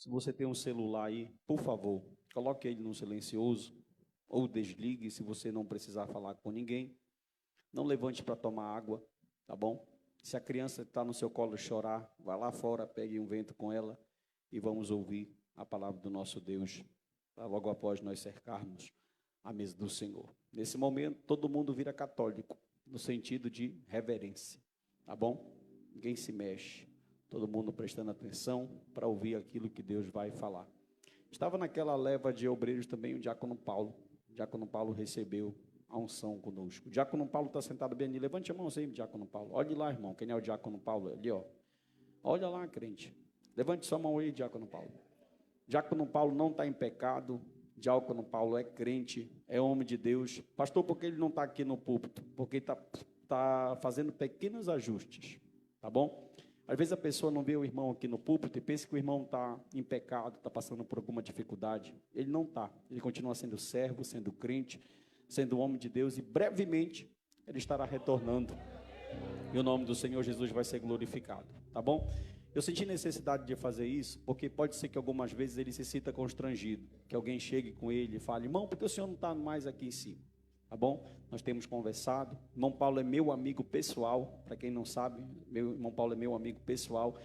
Se você tem um celular aí, por favor, coloque ele no silencioso ou desligue se você não precisar falar com ninguém. Não levante para tomar água, tá bom? Se a criança está no seu colo chorar, vá lá fora, pegue um vento com ela e vamos ouvir a palavra do nosso Deus, para logo após nós cercarmos a mesa do Senhor. Nesse momento, todo mundo vira católico, no sentido de reverência, tá bom? Ninguém se mexe, todo mundo prestando atenção para ouvir aquilo que Deus vai falar. Estava naquela leva de obreiros também o diácono Paulo. O diácono Paulo recebeu a unção conosco. O diácono Paulo está sentado bem ali. Levante a mão aí, diácono Paulo. Olhe lá, irmão. Quem é o diácono Paulo? Ali, ó. Olha lá, crente. Levante sua mão aí, diácono Paulo. Diácono Paulo não está em pecado. Diácono Paulo é crente, é homem de Deus. Pastor, por que ele não está aqui no púlpito? Porque está fazendo pequenos ajustes, tá bom? Às vezes a pessoa não vê o irmão aqui no púlpito e pensa que o irmão está em pecado, está passando por alguma dificuldade. Ele não está. Ele continua sendo servo, sendo crente, sendo homem de Deus, e brevemente ele estará retornando. E o nome do Senhor Jesus vai ser glorificado, tá bom? Eu senti necessidade de fazer isso, porque pode ser que algumas vezes ele se sinta constrangido, que alguém chegue com ele e fale: irmão, por que o senhor não está mais aqui em cima? Tá bom? Nós temos conversado. Irmão Paulo é meu amigo pessoal, para quem não sabe, meu irmão Paulo é meu amigo pessoal,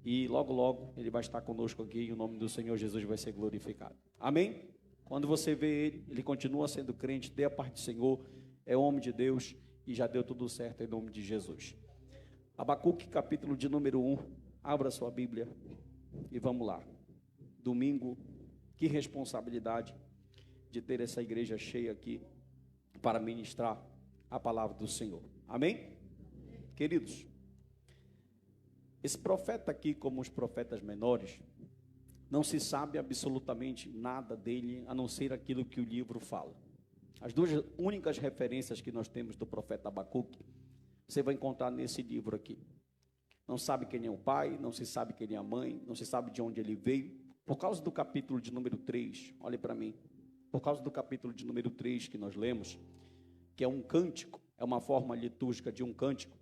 e logo, logo ele vai estar conosco aqui e o nome do Senhor Jesus vai ser glorificado. Amém? Quando você vê ele, ele continua sendo crente, dê a parte do Senhor, é homem de Deus e já deu tudo certo em nome de Jesus. Abacuque, capítulo de número 1. Abra sua Bíblia e vamos lá. Domingo, que responsabilidade de ter essa igreja cheia aqui para ministrar a palavra do Senhor. Amém? Queridos, esse profeta aqui, como os profetas menores, não se sabe absolutamente nada dele, a não ser aquilo que o livro fala. As duas únicas referências que nós temos do profeta Abacuque, você vai encontrar nesse livro aqui. Não sabe quem é o pai, não se sabe quem é a mãe, não se sabe de onde ele veio. Por causa do capítulo de número 3, olhe para mim, por causa do capítulo de número 3 que nós lemos, que é um cântico, é uma forma litúrgica de um cântico,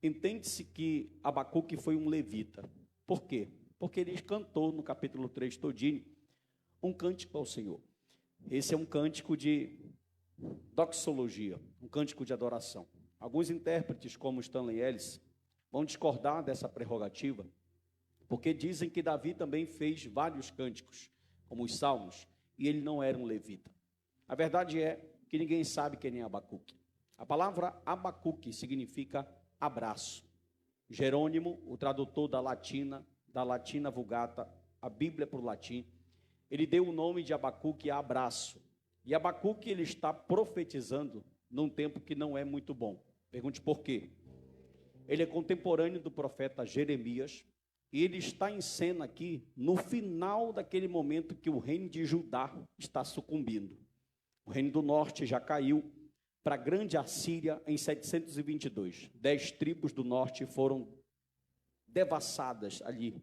entende-se que Abacuque foi um levita. Por quê? Porque ele cantou no capítulo 3 todinho um cântico ao Senhor. Esse é um cântico de doxologia, um cântico de adoração. Alguns intérpretes, como Stanley Ellis, vão discordar dessa prerrogativa, porque dizem que Davi também fez vários cânticos, como os salmos, e ele não era um levita. A verdade é que ninguém sabe quem é Abacuque. A palavra Abacuque significa abraço. Jerônimo, o tradutor da Latina Vulgata, a Bíblia por latim, ele deu o nome de Abacuque a abraço. E Abacuque, ele está profetizando num tempo que não é muito bom. Pergunte por quê? Ele é contemporâneo do profeta Jeremias, e ele está em cena aqui no final daquele momento que o reino de Judá está sucumbindo. O reino do norte já caiu para a grande Assíria em 722. 10 tribos do norte foram devassadas ali,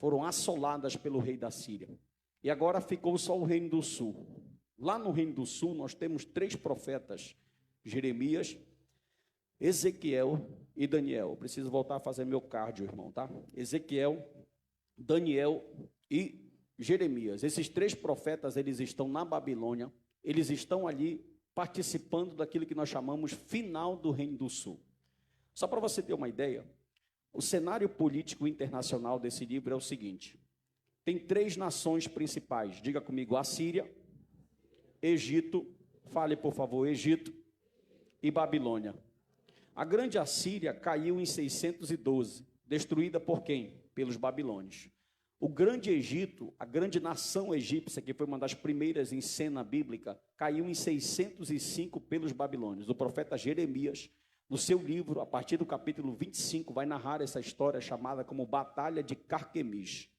foram assoladas pelo rei da Síria. E agora ficou só o reino do sul. Lá no reino do sul nós temos 3 profetas, Jeremias, Ezequiel e Daniel. Preciso voltar a fazer meu cardio, irmão, tá? Ezequiel, Daniel e Jeremias. Esses 3 profetas, eles estão na Babilônia, eles estão ali participando daquilo que nós chamamos final do Reino do Sul. Só para você ter uma ideia, o cenário político internacional desse livro é o seguinte: tem 3 nações principais, diga comigo: Assíria, Egito, fale por favor, Egito e Babilônia. A grande Assíria caiu em 612, destruída por quem? Pelos babilônios. O grande Egito, a grande nação egípcia, que foi uma das primeiras em cena bíblica, caiu em 605 pelos babilônios. O profeta Jeremias, no seu livro, a partir do capítulo 25, vai narrar essa história chamada como Batalha de Carquemis.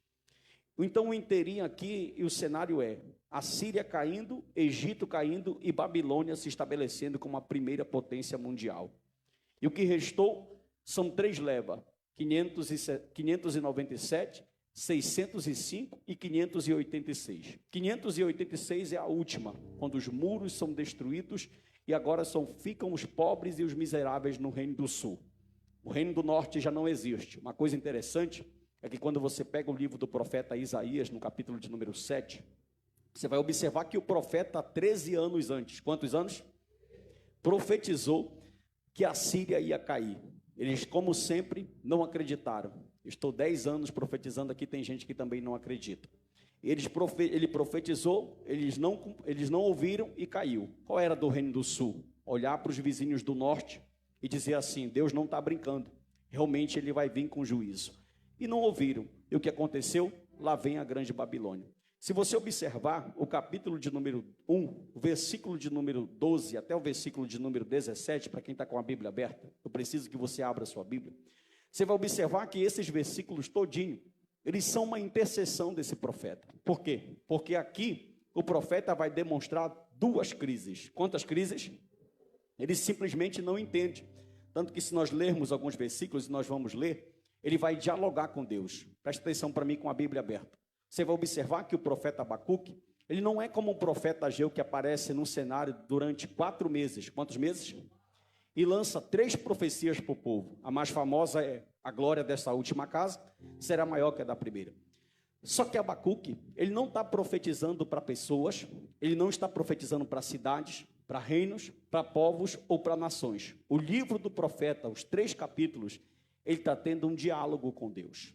Então o inteirinho aqui, e o cenário é Assíria caindo, Egito caindo e Babilônia se estabelecendo como a primeira potência mundial. E o que restou são 3 levas, 597, 605 e 586. 586 é a última, quando os muros são destruídos e agora ficam os pobres e os miseráveis no Reino do Sul. O Reino do Norte já não existe. Uma coisa interessante, é que quando você pega o livro do profeta Isaías, no capítulo de número 7, você vai observar que o profeta, 13 anos antes, quantos anos? Profetizou que a Síria ia cair. Eles, como sempre, não acreditaram. Estou 10 anos profetizando aqui, tem gente que também não acredita. Ele profetizou, eles não ouviram e caiu. Qual era do reino do sul? Olhar para os vizinhos do norte e dizer assim, Deus não está brincando, realmente ele vai vir com juízo. E não ouviram. E o que aconteceu? Lá vem a grande Babilônia. Se você observar o capítulo de número 1, o versículo de número 12 até o versículo de número 17, para quem está com a Bíblia aberta, eu preciso que você abra a sua Bíblia. Você vai observar que esses versículos todinho, eles são uma intercessão desse profeta. Por quê? Porque aqui o profeta vai demonstrar duas crises. Quantas crises? Ele simplesmente não entende. Tanto que se nós lermos alguns versículos, e nós vamos ler, ele vai dialogar com Deus. Presta atenção para mim com a Bíblia aberta. Você vai observar que o profeta Abacuque, ele não é como o profeta Ageu que aparece no cenário durante 4 meses. Quantos meses? E lança 3 profecias para o povo. A mais famosa é: a glória dessa última casa será maior que a da primeira. Só que Abacuque, ele não está profetizando para pessoas, ele não está profetizando para cidades, para reinos, para povos ou para nações. O livro do profeta, os 3 capítulos, ele está tendo um diálogo com Deus.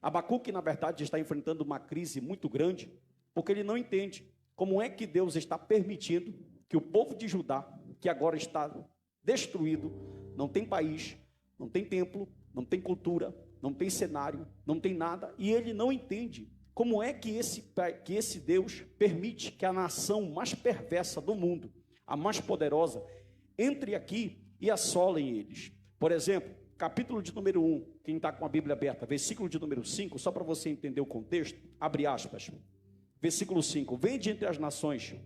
Abacuque, na verdade, está enfrentando uma crise muito grande, porque ele não entende como é que Deus está permitindo que o povo de Judá, que agora está destruído, não tem país, não tem templo, não tem cultura, não tem cenário, não tem nada, e ele não entende como é que esse Deus permite que a nação mais perversa do mundo, a mais poderosa, entre aqui e assolem eles. Por exemplo, capítulo de número 1, quem está com a Bíblia aberta, versículo de número 5, só para você entender o contexto, abre aspas, versículo 5, vede entre as nações,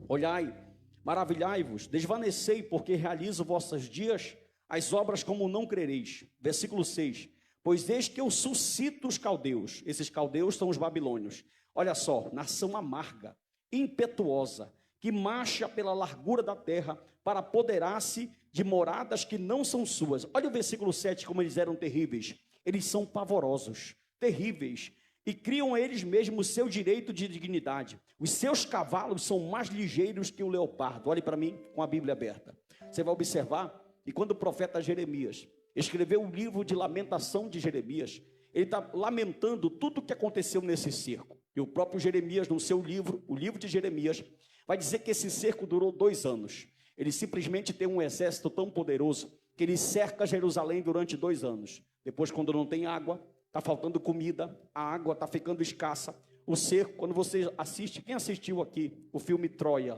olhai, maravilhai-vos, desvanecei, porque realizo vossos dias as obras como não crereis. Versículo 6, pois eis que eu suscito os caldeus, esses caldeus são os babilônios, olha só, nação amarga, impetuosa, que marcha pela largura da terra, para apoderar-se de moradas que não são suas. Olha o versículo 7, como eles eram terríveis. Eles são pavorosos, terríveis, e criam eles mesmos o seu direito de dignidade. Os seus cavalos são mais ligeiros que o leopardo. Olhe para mim com a Bíblia aberta. Você vai observar, e quando o profeta Jeremias escreveu o livro de lamentação de Jeremias, ele está lamentando tudo o que aconteceu nesse cerco. E o próprio Jeremias, no seu livro, o livro de Jeremias, vai dizer que esse cerco durou 2 anos. Ele simplesmente tem um exército tão poderoso que ele cerca Jerusalém durante 2 anos. Depois, quando não tem água, está faltando comida, a água está ficando escassa. O cerco, quando você assiste, quem assistiu aqui o filme Troia,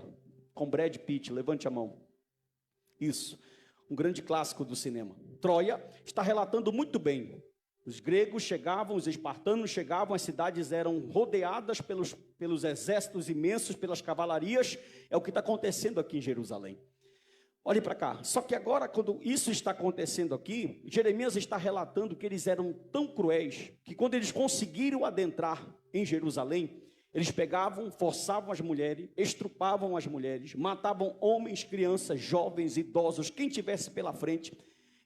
com Brad Pitt, levante a mão. Isso, um grande clássico do cinema. Troia está relatando muito bem. Os gregos chegavam, os espartanos chegavam, as cidades eram rodeadas pelos exércitos imensos, pelas cavalarias. É o que está acontecendo aqui em Jerusalém. Olhe para cá. Só que agora, quando isso está acontecendo aqui, Jeremias está relatando que eles eram tão cruéis, que quando eles conseguiram adentrar em Jerusalém, eles pegavam, forçavam as mulheres, estrupavam as mulheres, matavam homens, crianças, jovens, idosos, quem tivesse pela frente.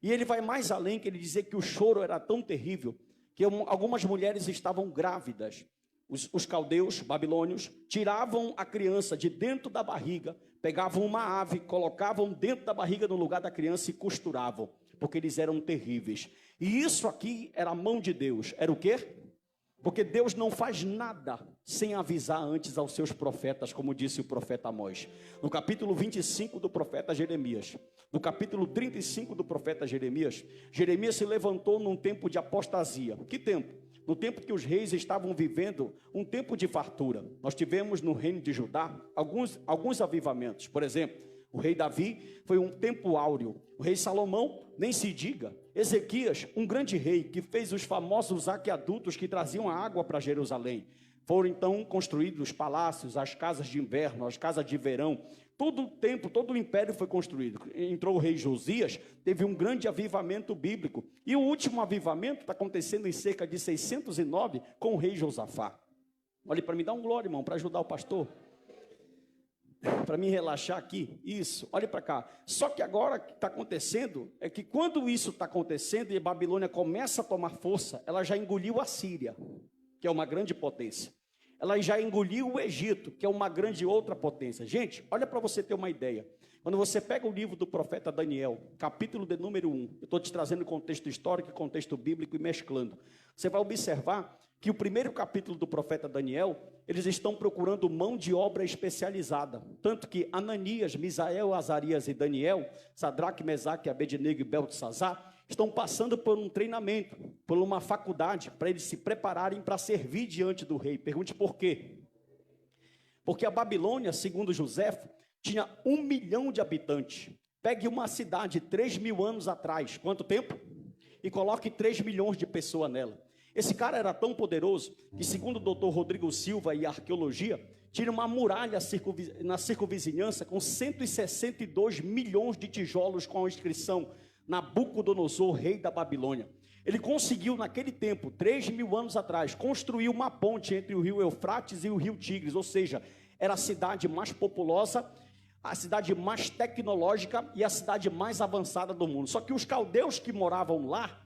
E ele vai mais além, que ele dizia que o choro era tão terrível, que algumas mulheres estavam grávidas. Os caldeus, babilônios, tiravam a criança de dentro da barriga, pegavam uma ave, colocavam dentro da barriga no lugar da criança e costuravam, porque eles eram terríveis. E isso aqui era a mão de Deus. Era o quê? Porque Deus não faz nada sem avisar antes aos seus profetas, como disse o profeta Amós. No capítulo 25 do profeta Jeremias, no capítulo 35 do profeta Jeremias, Jeremias se levantou num tempo de apostasia. Que tempo? No tempo que os reis estavam vivendo um tempo de fartura. Nós tivemos no reino de Judá alguns avivamentos. Por exemplo, o rei Davi foi um tempo áureo. O rei Salomão, nem se diga. Ezequias, um grande rei que fez os famosos aquedutos que traziam a água para Jerusalém. Foram então construídos os palácios, as casas de inverno, as casas de verão. Todo o tempo, todo o império foi construído. Entrou o rei Josias, teve um grande avivamento bíblico. E o último avivamento está acontecendo em cerca de 609 com o rei Josafá. Olhe para mim, dá um glória, irmão, para ajudar o pastor. para me relaxar aqui, isso, olhe para cá. Só que agora o que está acontecendo é que quando isso está acontecendo e a Babilônia começa a tomar força, ela já engoliu a Síria, que é uma grande potência. Ela já engoliu o Egito, que é uma grande outra potência. Gente, olha para você ter uma ideia. Quando você pega o livro do profeta Daniel, capítulo de número 1, eu estou te trazendo contexto histórico e contexto bíblico e mesclando. Você vai observar que o primeiro capítulo do profeta Daniel, eles estão procurando mão de obra especializada. Tanto que Ananias, Misael, Azarias e Daniel, Sadraque, Mesaque, Abednego e Beltesazar, estão passando por um treinamento, por uma faculdade, para eles se prepararem para servir diante do rei. Pergunte por quê? Porque a Babilônia, segundo Joséfo, tinha 1 milhão de habitantes. Pegue uma cidade 3.000 anos atrás, quanto tempo? E coloque 3 milhões de pessoas nela. Esse cara era tão poderoso que, segundo o doutor Rodrigo Silva e a arqueologia, tinha uma muralha na circunvizinhança com 162 milhões de tijolos com a inscrição Nabucodonosor, rei da Babilônia. Ele conseguiu, naquele tempo, 3.000 anos atrás, construir uma ponte entre o rio Eufrates e o rio Tigres, ou seja, era a cidade mais populosa, a cidade mais tecnológica e a cidade mais avançada do mundo. Só que os caldeus que moravam lá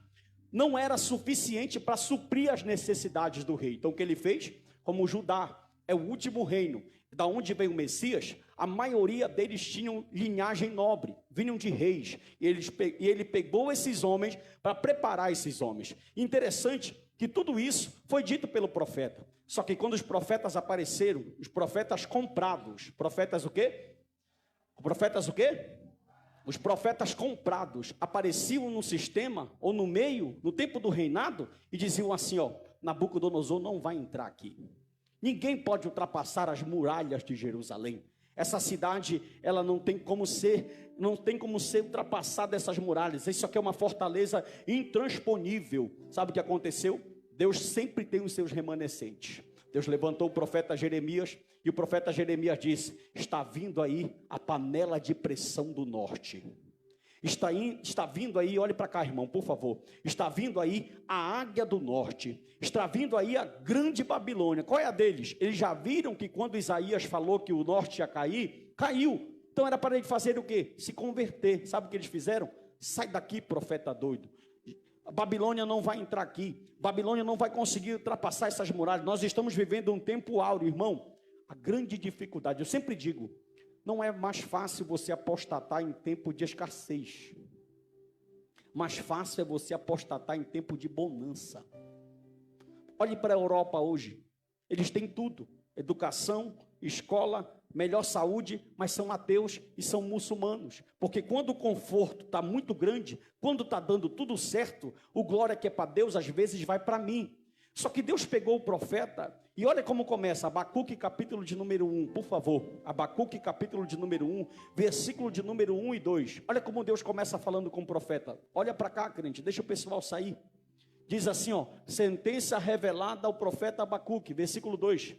não era suficiente para suprir as necessidades do rei. Então o que ele fez? Como Judá é o último reino, da onde vem o Messias, a maioria deles tinham linhagem nobre, vinham de reis, e ele pegou esses homens para preparar esses homens. Interessante que tudo isso foi dito pelo profeta. Só que quando os profetas apareceram, os profetas comprados, profetas o quê? Profetas o quê? Os profetas comprados apareciam no sistema, ou no meio, no tempo do reinado, e diziam assim, ó, Nabucodonosor não vai entrar aqui. Ninguém pode ultrapassar as muralhas de Jerusalém. Essa cidade, ela não tem como ser ultrapassada essas muralhas. Isso aqui é uma fortaleza intransponível. Sabe o que aconteceu? Deus sempre tem os seus remanescentes. Deus levantou o profeta Jeremias, e o profeta Jeremias disse, está vindo aí a panela de pressão do norte. Está vindo aí, olhe para cá, irmão, por favor. Está vindo aí a águia do norte. Está vindo aí a grande Babilônia. Qual é a deles? Eles já viram que quando Isaías falou que o norte ia cair, caiu. Então era para eles fazerem o quê? Se converter. Sabe o que eles fizeram? Sai daqui, profeta doido. A Babilônia não vai entrar aqui. Babilônia não vai conseguir ultrapassar essas muralhas. Nós estamos vivendo um tempo áureo, irmão. A grande dificuldade, eu sempre digo, não é mais fácil você apostatar em tempo de escassez. Mais fácil é você apostatar em tempo de bonança. Olhe para a Europa hoje. Eles têm tudo. Educação, escola, melhor saúde, mas são ateus e são muçulmanos. Porque quando o conforto está muito grande, quando está dando tudo certo, o glória que é para Deus, às vezes vai para mim. Só que Deus pegou o profeta, e olha como começa, Abacuque capítulo de número 1, por favor. Abacuque capítulo de número 1, versículo de número 1 e 2. Olha como Deus começa falando com o profeta. Olha para cá, crente, deixa o pessoal sair. Diz assim, ó, sentença revelada ao profeta Abacuque, versículo 2.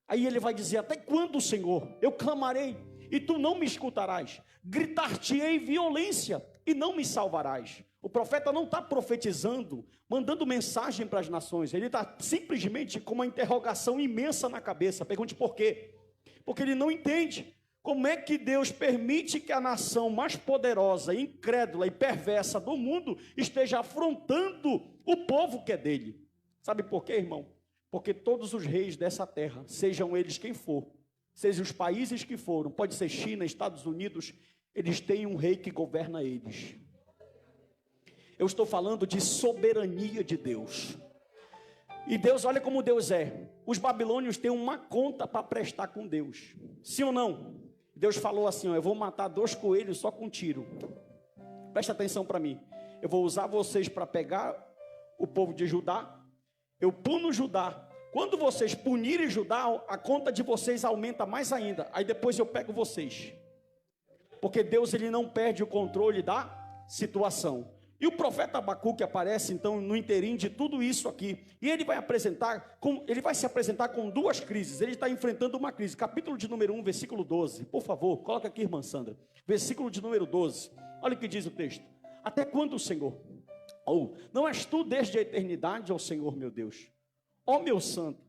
Aí ele vai dizer, até quando, Senhor? Eu clamarei, e tu não me escutarás. Gritar-te-ei violência, e não me salvarás. O profeta não está profetizando, mandando mensagem para as nações. Ele está simplesmente com uma interrogação imensa na cabeça. Pergunte por quê? Porque ele não entende. Como é que Deus permite que a nação mais poderosa, incrédula e perversa do mundo esteja afrontando o povo que é dele? Sabe por quê, irmão? Porque todos os reis dessa terra, sejam eles quem for, sejam os países que foram, pode ser China, Estados Unidos, eles têm um rei que governa eles. Eu estou falando de soberania de Deus. E Deus, olha como Deus é. Os babilônios têm uma conta para prestar com Deus. Sim ou não? Deus falou assim, ó, eu vou matar 2 coelhos só com um tiro. Presta atenção para mim. Eu vou usar vocês para pegar o povo de Judá. Eu puno Judá. Quando vocês punirem Judá, a conta de vocês aumenta mais ainda. Aí depois eu pego vocês. Porque Deus, ele não perde o controle da situação. E o profeta Abacuque aparece então no inteirinho de tudo isso aqui. E ele vai se apresentar com 2 crises. Ele está enfrentando uma crise. Capítulo de número 1, versículo 12. Por favor, coloca aqui, irmã Sandra. Versículo de número 12. Olha o que diz o texto. Até quando, Senhor? Não és tu desde a eternidade, ó Senhor meu Deus? Ó meu santo,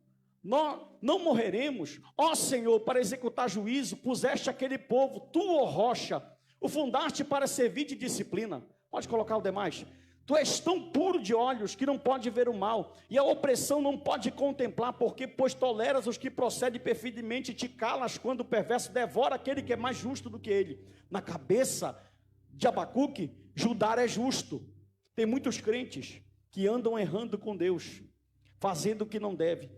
nós não morreremos. Ó Senhor, para executar juízo, puseste aquele povo, tu, ó rocha, o fundaste para servir de disciplina. Pode colocar o demais. Tu és tão puro de olhos que não pode ver o mal, e a opressão não pode contemplar, porque pois toleras os que procedem perfidamente e te calas quando o perverso devora aquele que é mais justo do que ele. Na cabeça de Abacuque, Judá é justo. Tem muitos crentes que andam errando com Deus, fazendo o que não deve.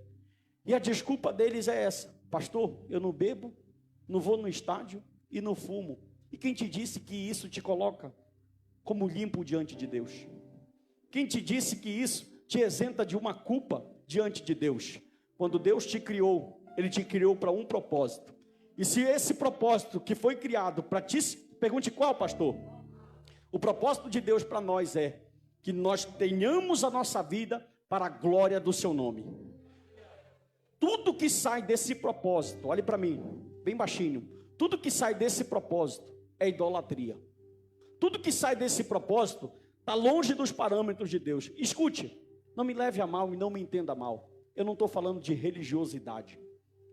E a desculpa deles é essa: pastor, eu não bebo, não vou no estádio e não fumo. E quem te disse que isso te coloca como limpo diante de Deus? Quem te disse que isso te isenta de uma culpa diante de Deus? Quando Deus te criou, Ele te criou para um propósito. E se esse propósito que foi criado para ti, pergunte qual, pastor? O propósito de Deus para nós é que nós tenhamos a nossa vida para a glória do seu nome. Tudo que sai desse propósito, olhe para mim, bem baixinho, tudo que sai desse propósito é idolatria. Tudo que sai desse propósito está longe dos parâmetros de Deus. Escute, não me leve a mal e não me entenda mal. Eu não estou falando de religiosidade.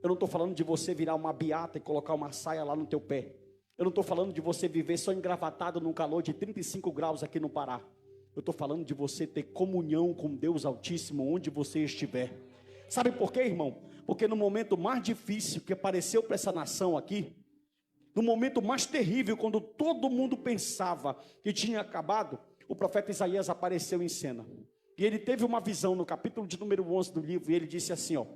Eu não estou falando de você virar uma beata e colocar uma saia lá no teu pé. Eu não estou falando de você viver só engravatado num calor de 35 graus aqui no Pará. Eu estou falando de você ter comunhão com Deus Altíssimo onde você estiver. Sabe por quê, irmão? Porque no momento mais difícil que apareceu para essa nação aqui, no momento mais terrível, quando todo mundo pensava que tinha acabado, o profeta Isaías apareceu em cena. E ele teve uma visão no capítulo de número 11 do livro, e ele disse assim, ó: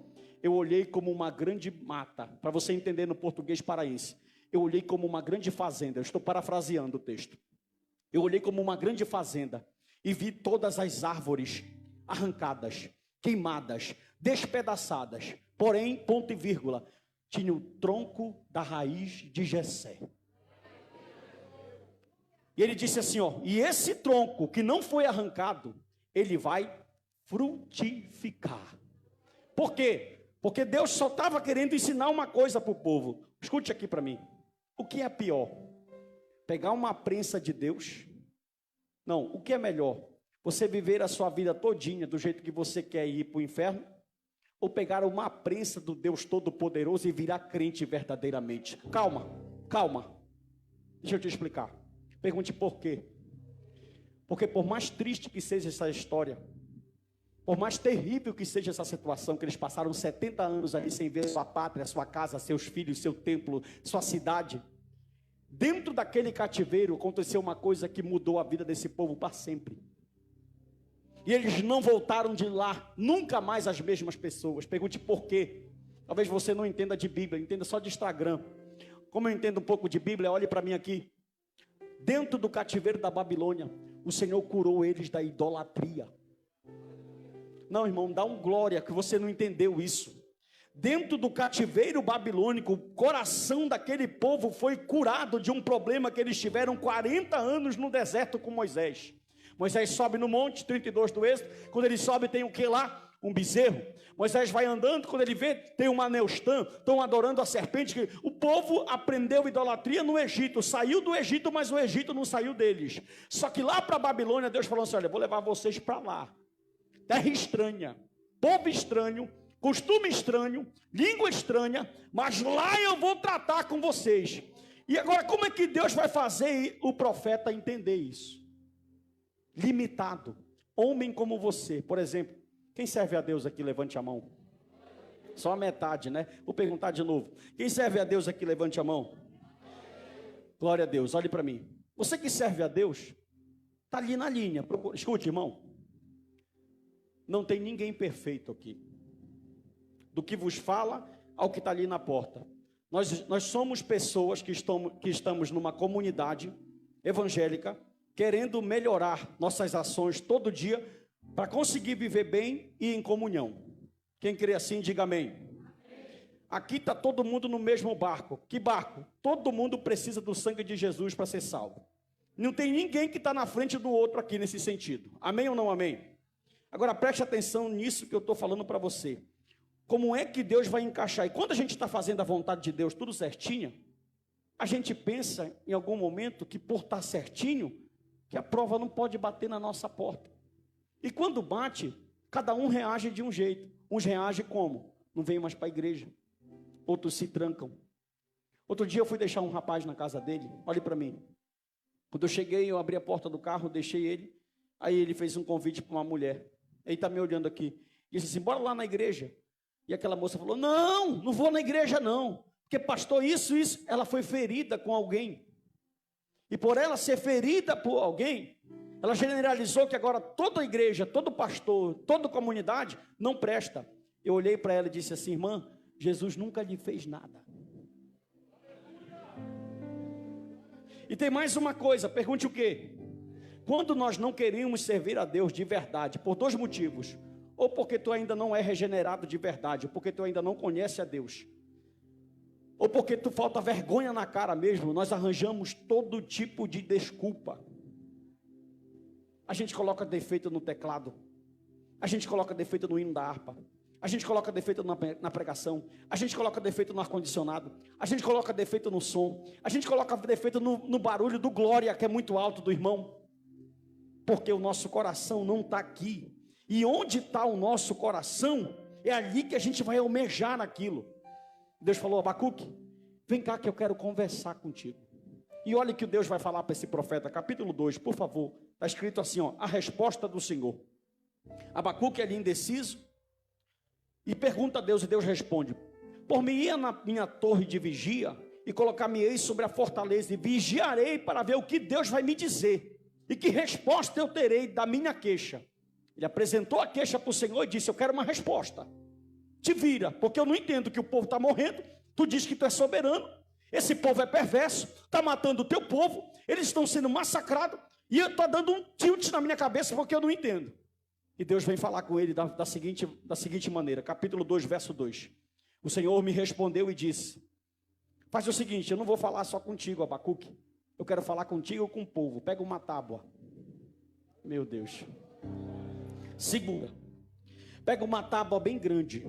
eu olhei como uma grande mata, para você entender no português paraense, eu olhei como uma grande fazenda. Eu estou parafraseando o texto. Eu olhei como uma grande fazenda e vi todas as árvores arrancadas, queimadas, despedaçadas. Porém, ponto e vírgula, tinha o tronco da raiz de Jessé. E ele disse assim, ó: e esse tronco que não foi arrancado, ele vai frutificar. Por quê? Porque Deus só estava querendo ensinar uma coisa para o povo. Escute aqui para mim. O que é pior? Pegar uma prensa de Deus? Não, o que é melhor? Você viver a sua vida todinha do jeito que você quer ir para o inferno? Ou pegar uma prensa do Deus Todo-Poderoso e virar crente verdadeiramente? Calma, calma. Deixa eu te explicar. Pergunte por quê. Porque por mais triste que seja essa história, por mais terrível que seja essa situação, que eles passaram 70 anos ali sem ver sua pátria, sua casa, seus filhos, seu templo, sua cidade, dentro daquele cativeiro aconteceu uma coisa que mudou a vida desse povo para sempre. E eles não voltaram de lá, nunca mais as mesmas pessoas. Pergunte por quê. Talvez você não entenda de Bíblia, entenda só de Instagram. Como eu entendo um pouco de Bíblia, olhe para mim aqui. Dentro do cativeiro da Babilônia, o Senhor curou eles da idolatria. Não, irmão, dá um glória que você não entendeu isso. Dentro do cativeiro babilônico, o coração daquele povo foi curado de um problema que eles tiveram 40 anos no deserto com Moisés. Moisés sobe no monte, 32 do Êxodo. Quando ele sobe, tem o que lá? Um bezerro. Moisés vai andando, quando ele vê, tem uma neustã, estão adorando a serpente. O povo aprendeu idolatria no Egito, saiu do Egito, mas o Egito não saiu deles. Só que lá para a Babilônia, Deus falou assim: olha, vou levar vocês para lá. Terra estranha, povo estranho, costume estranho, língua estranha, mas lá eu vou tratar com vocês. E agora, como é que Deus vai fazer o profeta entender isso? Limitado. Homem como você, por exemplo, quem serve a Deus aqui, levante a mão. Só a metade, né? Vou perguntar de novo. Quem serve a Deus aqui, levante a mão. Glória a Deus, olhe para mim. Você que serve a Deus, está ali na linha. Escute, irmão. Não tem ninguém perfeito aqui. Do que vos fala ao que está ali na porta. Nós somos pessoas que estamos numa comunidade evangélica, querendo melhorar nossas ações todo dia, para conseguir viver bem e em comunhão. Quem crê assim, diga amém. Aqui está todo mundo no mesmo barco. Que barco? Todo mundo precisa do sangue de Jesus para ser salvo. Não tem ninguém que está na frente do outro aqui nesse sentido. Amém ou não amém? Agora preste atenção nisso que eu estou falando para você. Como é que Deus vai encaixar? E quando a gente está fazendo a vontade de Deus tudo certinho, a gente pensa em algum momento que por estar certinho, que a prova não pode bater na nossa porta. E quando bate, cada um reage de um jeito. Uns reagem como? não vêm mais para a igreja. Outros se trancam. Outro dia eu fui deixar um rapaz na casa dele, olhe para mim. Quando eu cheguei, eu abri a porta do carro, deixei ele, aí ele fez um convite para uma mulher. Ele está me olhando aqui. Disse assim, bora lá na igreja. E aquela moça falou, não vou na igreja não. Porque pastor, isso. Ela foi ferida com alguém. E por ela ser ferida por alguém, ela generalizou que agora toda igreja, todo pastor, toda comunidade não presta. Eu olhei para ela e disse assim, irmã, Jesus nunca lhe fez nada. E tem mais uma coisa, pergunte o quê? Quando nós não queríamos servir a Deus de verdade, por dois motivos, ou porque tu ainda não é regenerado de verdade, ou porque tu ainda não conhece a Deus, ou porque tu falta vergonha na cara mesmo, nós arranjamos todo tipo de desculpa. A gente coloca defeito no teclado, a gente coloca defeito no hino da harpa, a gente coloca defeito na pregação, a gente coloca defeito no ar-condicionado, a gente coloca defeito no som, a gente coloca defeito no barulho do glória, que é muito alto do irmão, porque o nosso coração não está aqui, e onde está o nosso coração, é ali que a gente vai almejar aquilo. Deus falou, Abacuque, vem cá que eu quero conversar contigo. E olha que Deus vai falar para esse profeta, capítulo 2, por favor, está escrito assim, ó, a resposta do Senhor. Abacuque é ali indeciso, e pergunta a Deus, e Deus responde, por-me-ia na minha torre de vigia, e colocar-me-ei sobre a fortaleza, e vigiarei para ver o que Deus vai me dizer, e que resposta eu terei da minha queixa. Ele apresentou a queixa para o Senhor e disse, eu quero uma resposta. Te vira, porque eu não entendo que o povo está morrendo, tu diz que tu é soberano, esse povo é perverso, está matando o teu povo, eles estão sendo massacrados, e eu estou dando um tilt na minha cabeça, porque eu não entendo. E Deus vem falar com ele da seguinte maneira, capítulo 2, verso 2. O Senhor me respondeu e disse, faz o seguinte, eu não vou falar só contigo, Abacuque, eu quero falar contigo com o povo, pega uma tábua, meu Deus, segura, pega uma tábua bem grande,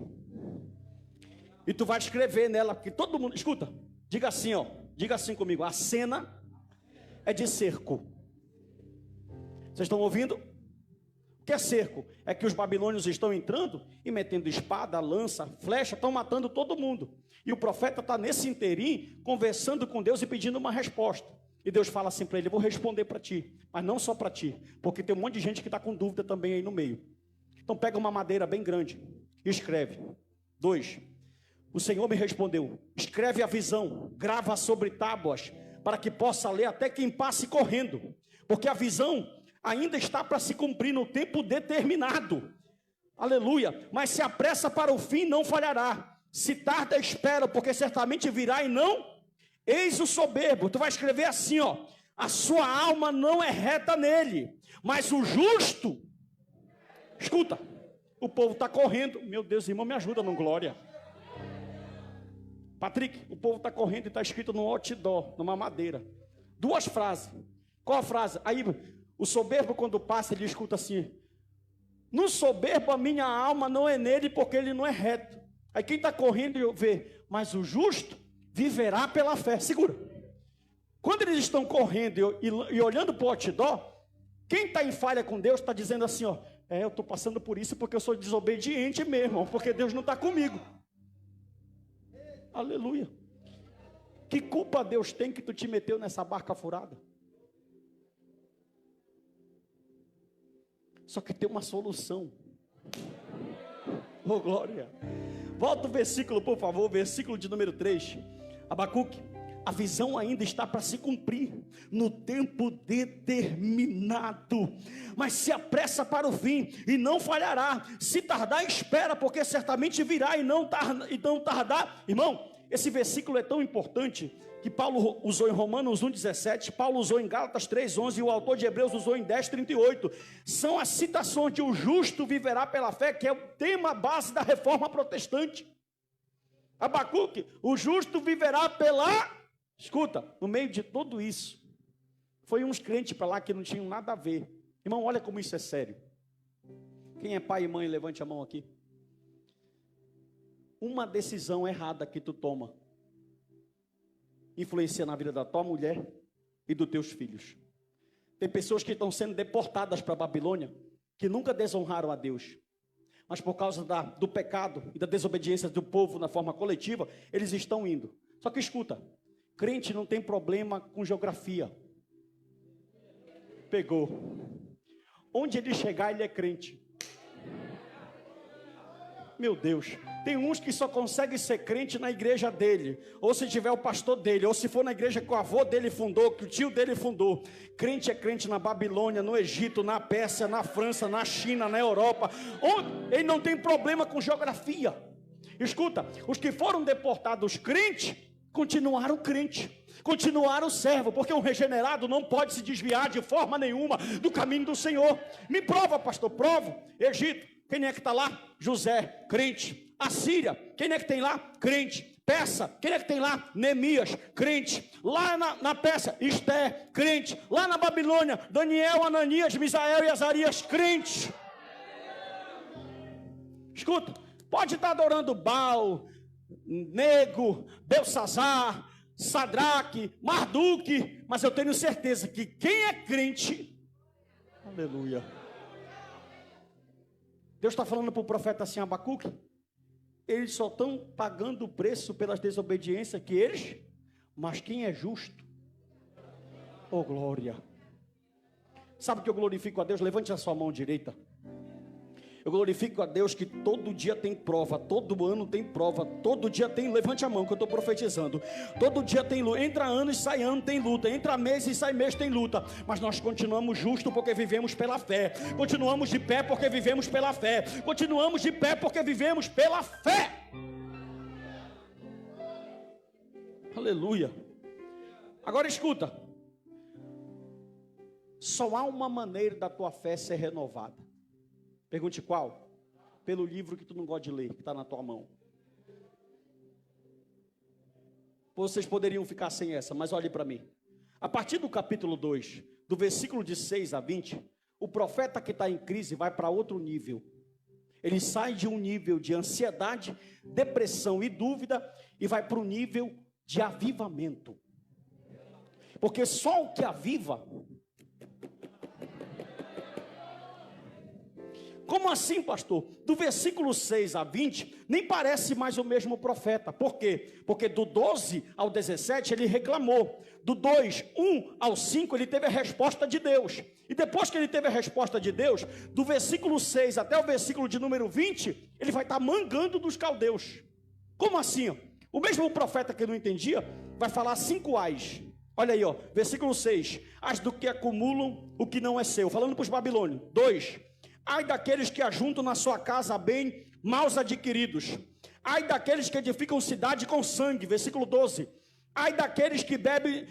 e tu vai escrever nela, porque todo mundo, escuta, diga assim comigo, a cena é de cerco. Vocês estão ouvindo? O que é cerco? É que os babilônios estão entrando e metendo espada, lança, flecha, estão matando todo mundo. E o profeta está nesse interim, conversando com Deus e pedindo uma resposta. E Deus fala assim para ele, eu vou responder para ti, mas não só para ti, porque tem um monte de gente que está com dúvida também aí no meio. Então pega uma madeira bem grande e escreve. 2. O Senhor me respondeu, escreve a visão, grava sobre tábuas, para que possa ler até quem passe correndo, porque a visão ainda está para se cumprir no tempo determinado, aleluia, mas se apressa para o fim não falhará, se tarda espera, porque certamente virá e não, eis o soberbo, tu vai escrever assim ó, a sua alma não é reta nele, mas o justo, escuta, o povo está correndo, meu Deus, irmão, me ajuda no glória, Patrick, o povo está correndo e está escrito no outdoor, numa madeira, 2 frases, qual a frase? Aí, o soberbo quando passa, ele escuta assim, no soberbo a minha alma não é nele, porque ele não é reto, aí quem está correndo vê, mas o justo viverá pela fé, segura, quando eles estão correndo e olhando para o outdoor, quem está em falha com Deus, está dizendo assim, ó, eu estou passando por isso porque eu sou desobediente mesmo, porque Deus não está comigo, aleluia, que culpa Deus tem que tu te meteu nessa barca furada? Só que tem uma solução. Oh glória. Volta o versículo por favor, versículo de número 3. Abacuque, a visão ainda está para se cumprir no tempo determinado, mas se apressa para o fim e não falhará, se tardar espera, porque certamente virá e não tardar. Irmão, esse versículo é tão importante que Paulo usou em Romanos 1,17, Paulo usou em Gálatas 3,11 e o autor de Hebreus usou em 10,38. São as citações de o justo viverá pela fé, que é o tema base da reforma protestante. Abacuque, o justo viverá pela... Escuta, no meio de tudo isso, foi uns crentes para lá que não tinham nada a ver. Irmão, olha como isso é sério. Quem é pai e mãe, levante a mão aqui. Uma decisão errada que tu toma influencia na vida da tua mulher e dos teus filhos. Tem pessoas que estão sendo deportadas para a Babilônia, que nunca desonraram a Deus, mas por causa do pecado e da desobediência do povo na forma coletiva, eles estão indo. Só que escuta, crente não tem problema com geografia. Pegou. Onde ele chegar, ele é crente. Meu Deus, tem uns que só conseguem ser crente na igreja dele, ou se tiver o pastor dele, ou se for na igreja que o avô dele fundou, que o tio dele fundou. Crente é crente na Babilônia, no Egito, na Pérsia, na França, na China, na Europa. Ele não tem problema com geografia. Escuta, os que foram deportados crentes, continuaram crente, continuaram servo, porque um regenerado não pode se desviar de forma nenhuma do caminho do Senhor. Me prova, pastor, provo. Egito, quem é que está lá? José, crente. Assíria, quem é que tem lá? Crente. Pérsia, quem é que tem lá? Neemias, crente. Lá na Pérsia, Esté, crente. Lá na Babilônia, Daniel, Ananias, Misael e Azarias, crente. Escuta, pode estar adorando Baal, Nego, Belsazar, Sadraque, Marduque, mas eu tenho certeza que quem é crente, aleluia. Deus está falando para o profeta assim, Abacuque, eles só estão pagando o preço pelas desobediências que eles, mas quem é justo? Oh glória! Sabe que eu glorifico a Deus? Levante a sua mão direita. Eu glorifico a Deus que todo dia tem prova, todo ano tem prova, todo dia tem, levante a mão que eu estou profetizando, todo dia tem luta, entra ano e sai ano tem luta, entra mês e sai mês tem luta, mas nós continuamos justos porque vivemos pela fé, continuamos de pé porque vivemos pela fé, continuamos de pé porque vivemos pela fé, aleluia. Agora escuta, só há uma maneira da tua fé ser renovada. Pergunte qual? Pelo livro que tu não gosta de ler, que está na tua mão. Vocês poderiam ficar sem essa, mas olhe para mim. A partir do capítulo 2, do versículo de 6 a 20, o profeta que está em crise vai para outro nível. Ele sai de um nível de ansiedade, depressão e dúvida e vai para um nível de avivamento. Porque só o que aviva... Como assim, pastor? Do versículo 6 a 20, nem parece mais o mesmo profeta. Por quê? Porque do 12 ao 17 ele reclamou. Do 1 ao 5 ele teve a resposta de Deus. E depois que ele teve a resposta de Deus, do versículo 6 até o versículo de número 20, ele vai estar mangando dos caldeus. Como assim? O mesmo profeta que não entendia, vai falar 5 ais. Olha aí, ó, versículo 6. As do que acumulam o que não é seu. Falando para os babilônios. 2. Ai daqueles que ajuntam na sua casa bem maus adquiridos. Ai daqueles que edificam cidade com sangue. Versículo 12. Ai daqueles que bebem,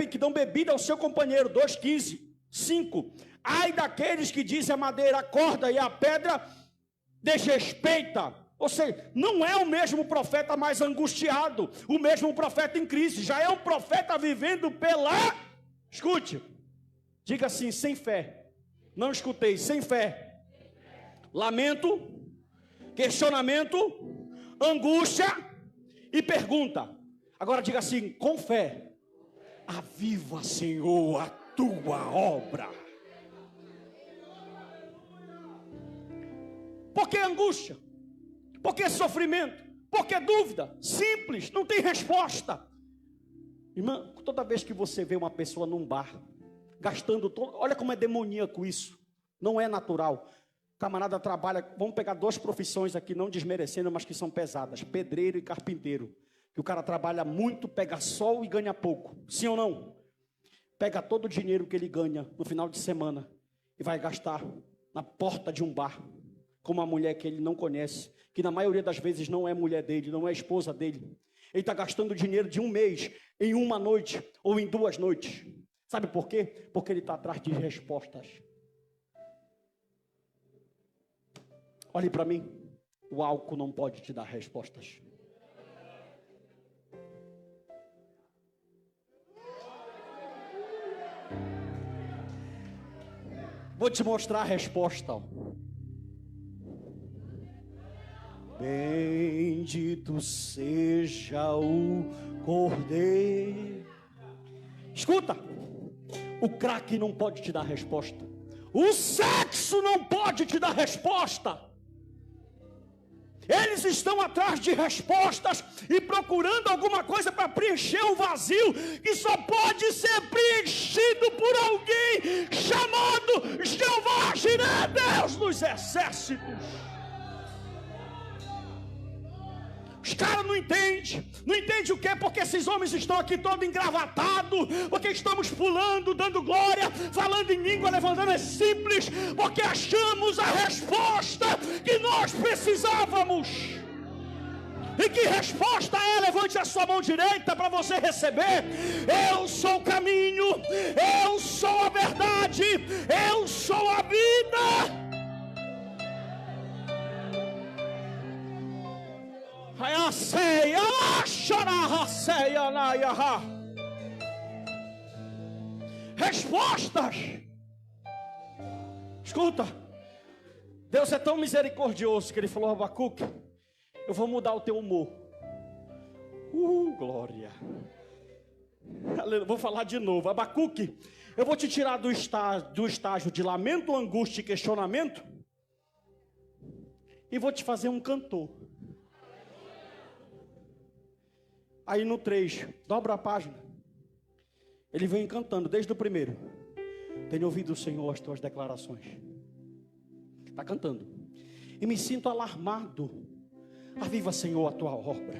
que dão bebida ao seu companheiro. 2,15. 5. Ai daqueles que dizem a madeira acorda e a pedra desrespeita. Ou seja, não é o mesmo profeta mais angustiado, o mesmo profeta em crise. Já é um profeta vivendo pela... Escute, diga assim, sem fé. Não escutei, sem fé, lamento, questionamento, angústia e pergunta. Agora diga assim, com fé, aviva, Senhor, a tua obra. Por que angústia? Por que sofrimento? Por que dúvida? Simples, não tem resposta. Irmã, toda vez que você vê uma pessoa num bar, gastando todo, olha como é demoníaco isso, não é natural. O camarada trabalha, vamos pegar 2 profissões aqui, não desmerecendo, mas que são pesadas, pedreiro e carpinteiro, que o cara trabalha muito, pega sol e ganha pouco, sim ou não? Pega todo o dinheiro que ele ganha no final de semana e vai gastar na porta de um bar, com uma mulher que ele não conhece, que na maioria das vezes não é mulher dele, não é esposa dele. Ele está gastando dinheiro de um mês, em uma noite, ou em 2 noites. Sabe por quê? Porque ele está atrás de respostas. Olhe para mim, o álcool não pode te dar respostas. Vou te mostrar a resposta. Bendito seja o Cordeiro. Escuta. O crack não pode te dar resposta. O sexo não pode te dar resposta. Eles estão atrás de respostas e procurando alguma coisa para preencher um vazio que só pode ser preenchido por alguém chamado Jeová Jireh, Deus dos exércitos. Os caras não entendem o que? Porque esses homens estão aqui todos engravatados, porque estamos pulando, dando glória, falando em língua, levantando é simples, porque achamos a resposta que nós precisávamos. E que resposta é? Levante a sua mão direita para você receber. Eu sou o caminho, eu sou a verdade, eu sou a vida. Respostas. Escuta, Deus é tão misericordioso que Ele falou a Abacuque: eu vou mudar o teu humor. Glória. Vou falar de novo. Abacuque, eu vou te tirar do estágio de lamento, angústia e questionamento e vou te fazer um cantor. Aí no 3, dobra a página. Ele vem cantando desde o primeiro. Tenho ouvido, Senhor, as tuas declarações. Está cantando. E me sinto alarmado. Aviva, Senhor, a tua obra.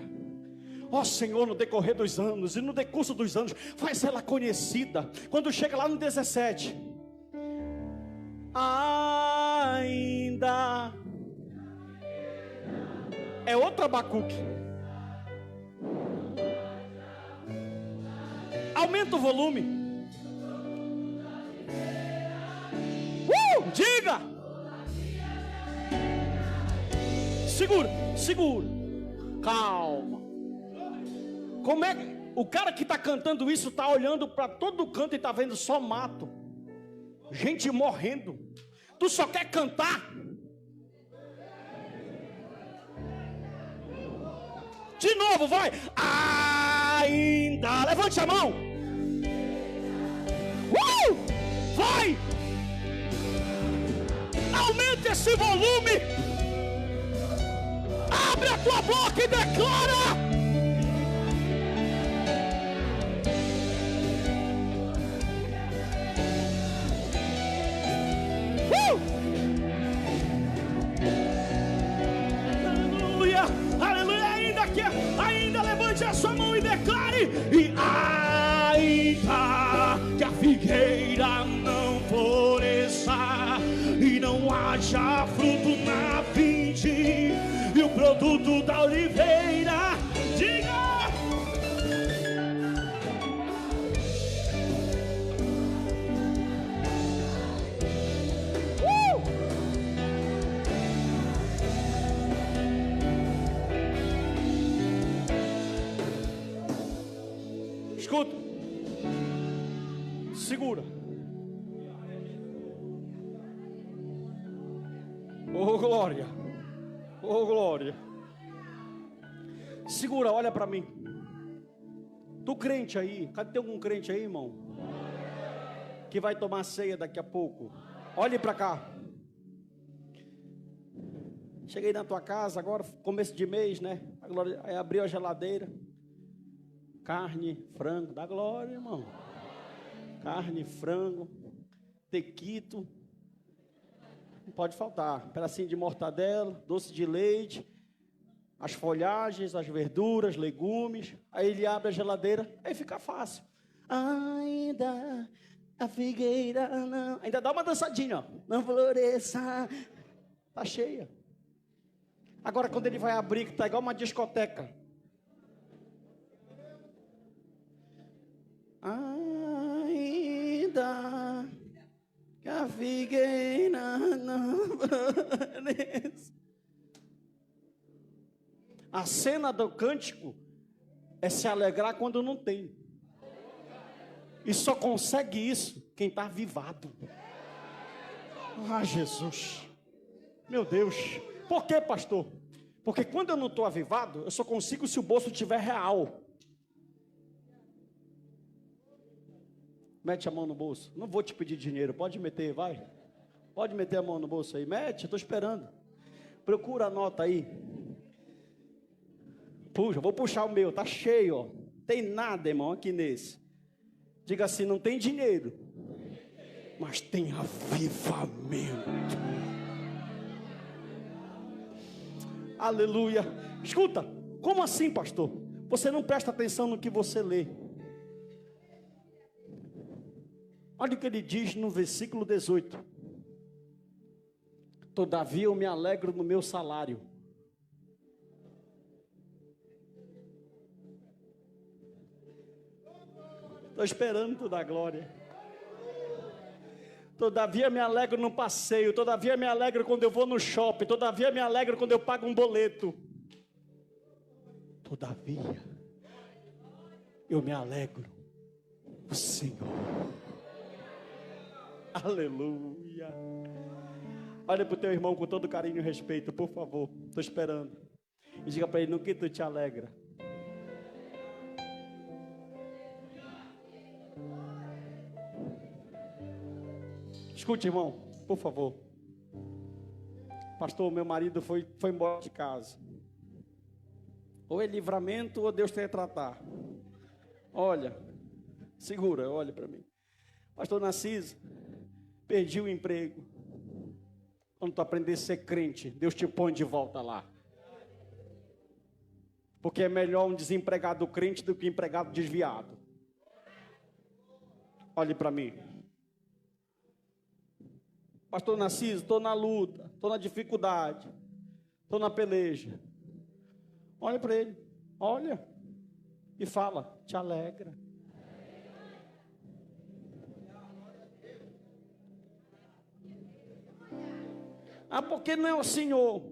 Ó Senhor, no decorrer dos anos e no decurso dos anos, faz ela conhecida. Quando chega lá no 17. Ainda. É outro Abacuque. Aumenta o volume. Diga. Segura. Calma. Como é que o cara que está cantando isso está olhando para todo canto e está vendo só mato, gente morrendo? Tu só quer cantar? De novo, vai. Ainda. Levante a mão. Vai. Aumenta esse volume. Abre a tua boca e declara. Aleluia. Ainda levante a sua mão e declare. E ainda que a figueira não floresça e não haja fruto na vinde e o produto da oliveira, diga. Escuta. Segura. Oh glória. Oh glória. Segura, olha para mim. Tu crente aí, cadê algum crente aí, irmão? Que vai tomar ceia daqui a pouco. Olhe para cá. Cheguei na tua casa agora, começo de mês, né? Aí abriu a geladeira. Carne, frango, dá glória, irmão. Carne, frango, tequito. Não pode faltar. Pedacinho de mortadela, doce de leite, as folhagens, as verduras, legumes. Aí ele abre a geladeira, aí fica fácil. Ainda a figueira não... Ainda dá uma dançadinha, ó. Não floresça. Tá cheia. Agora quando ele vai abrir, que tá igual uma discoteca. Ainda que a figueira não floresça. A cena do cântico é se alegrar quando não tem. E só consegue isso quem está avivado. Ah, Jesus. Meu Deus. Por quê, pastor? Porque quando eu não estou avivado, eu só consigo se o bolso estiver real. Mete a mão no bolso. Não vou te pedir dinheiro, pode meter, vai. Pode meter a mão no bolso aí. Mete, estou esperando. Procura a nota aí. Puxa, vou puxar o meu. Tá cheio, ó. Tem nada, irmão, aqui nesse. Diga assim, não tem dinheiro, mas tem avivamento. Aleluia. Escuta, como assim, pastor? Você não presta atenção no que você lê. Olha o que ele diz no versículo 18. Todavia eu me alegro no meu salário. Estou esperando tu dar glória. Todavia me alegro no passeio. Todavia me alegro quando eu vou no shopping. Todavia me alegro quando eu pago um boleto. Todavia eu me alegro no Senhor. Aleluia. Olha para o teu irmão com todo carinho e respeito, por favor. Estou esperando. E diga para ele, no que tu te alegra? Escute, irmão, por favor. Pastor, meu marido foi embora de casa. Ou é livramento ou Deus tem a tratar. Olha, segura, olha para mim. Pastor Narciso, perdi o emprego. Quando tu aprender a ser crente, Deus te põe de volta lá. Porque é melhor um desempregado crente do que um empregado desviado. Olhe para mim. Pastor Narciso, estou na luta, estou na dificuldade, estou na peleja. Olha para ele, olha e fala, te alegra. Ah, porque não é o Senhor.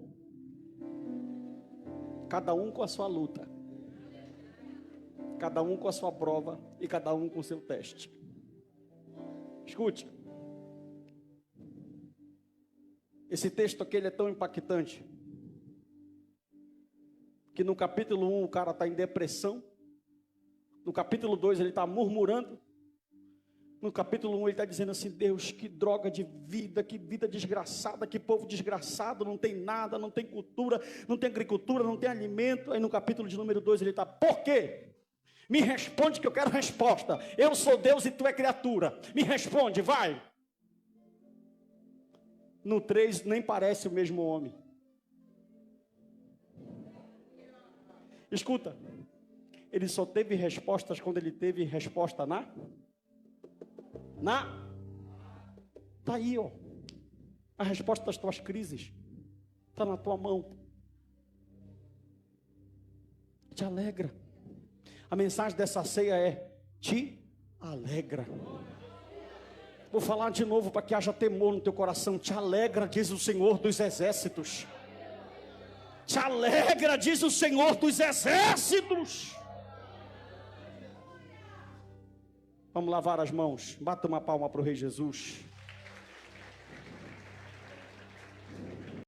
Cada um com a sua luta, cada um com a sua prova e cada um com o seu teste. Escute. Esse texto aqui ele é tão impactante que no capítulo 1 o cara está em depressão, no capítulo 2 ele está murmurando, no capítulo 1 ele está dizendo assim, Deus, que droga de vida, que vida desgraçada, que povo desgraçado, não tem nada, não tem cultura, não tem agricultura, não tem alimento. Aí no capítulo de número 2 ele está, por quê? Me responde que eu quero resposta, eu sou Deus e tu é criatura, me responde, vai. No 3 nem parece o mesmo homem. Escuta, ele só teve respostas quando ele teve resposta tá aí, ó. A resposta das tuas crises está na tua mão. Te alegra. A mensagem dessa ceia é: te alegra. Vou falar de novo para que haja temor no teu coração. Te alegra, diz o Senhor dos Exércitos. Te alegra, diz o Senhor dos Exércitos. Vamos lavar as mãos. Bata uma palma para o Rei Jesus.